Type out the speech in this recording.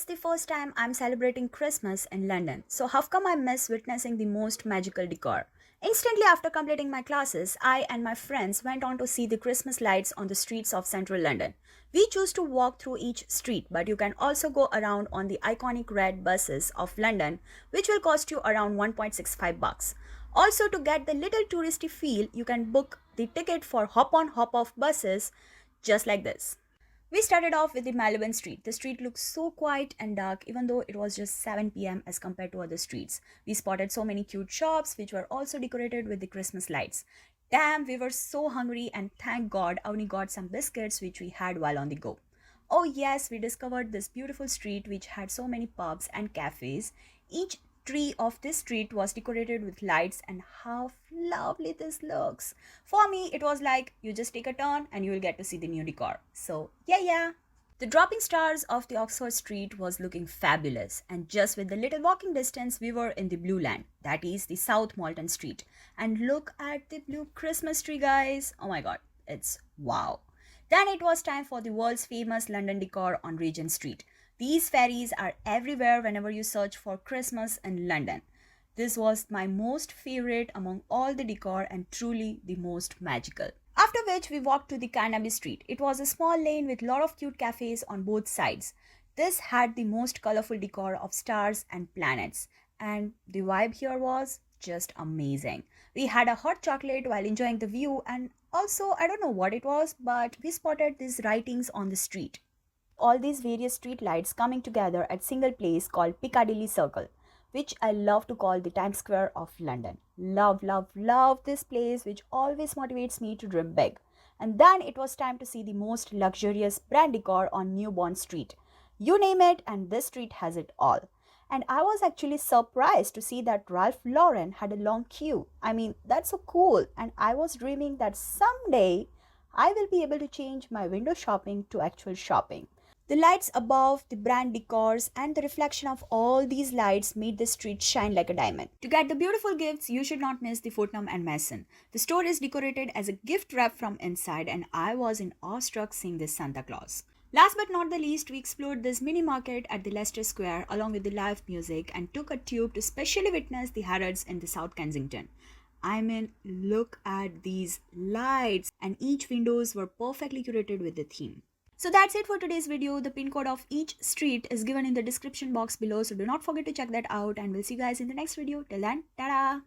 it's the first time I'm celebrating Christmas in London, so how come I miss witnessing the most magical decor? Instantly after completing my classes, I and my friends went on to see the Christmas lights on the streets of central London. We choose to walk through each street, but you can also go around on the iconic red buses of London, which will cost you around 1.65 bucks. Also, to get the little touristy feel, you can book the ticket for hop on hop off buses just like this. We started off with the Maliban Street. The street looked so quiet and dark even though it was just 7 p.m. as compared to other streets. We spotted so many cute shops which were also decorated with the Christmas lights. Damn, we were so hungry and thank God I only got some biscuits which we had while on the go. Oh yes, we discovered this beautiful street which had so many pubs and cafes. Each tree of this street was decorated with lights and how lovely this looks. For me, it was like you just take a turn and you will get to see the new decor. So, yeah. The dropping stars of the Oxford Street was looking fabulous, and just with the little walking distance, we were in the Blue Land, that is the South Molton Street. And look at the blue Christmas tree, guys. Oh my god, it's wow. Then it was time for the world's famous London decor on Regent Street. These fairies are everywhere whenever you search for Christmas in London. This was my most favorite among all the decor and truly the most magical. After which we walked to the Carnaby Street. It was a small lane with lot of cute cafes on both sides. This had the most colorful decor of stars and planets, and the vibe here was just amazing. We had a hot chocolate while enjoying the view, and also I don't know what it was, but we spotted these writings on the street. All these various street lights coming together at single place called Piccadilly Circle, which I love to call the Times Square of London. Love this place, which always motivates me to dream big. And then it was time to see the most luxurious brand decor on New Bond Street. You name it, and this street has it all. And I was actually surprised to see that Ralph Lauren had a long queue. I mean, that's so cool. And I was dreaming that someday I will be able to change my window shopping to actual shopping. The lights above, the brand decors, and the reflection of all these lights made the street shine like a diamond. To get the beautiful gifts, you should not miss the Fortnum and Mason. The store is decorated as a gift wrap from inside, and I was in awestruck seeing this Santa Claus. Last but not the least, we explored this mini market at the Leicester Square along with the live music and took a tube to specially witness the Harrods in the South Kensington. I mean, look at these lights, and each windows were perfectly curated with the theme. So that's it for today's video. The pin code of each street is given in the description box below. So do not forget to check that out, and we'll see you guys in the next video. Till then, tada!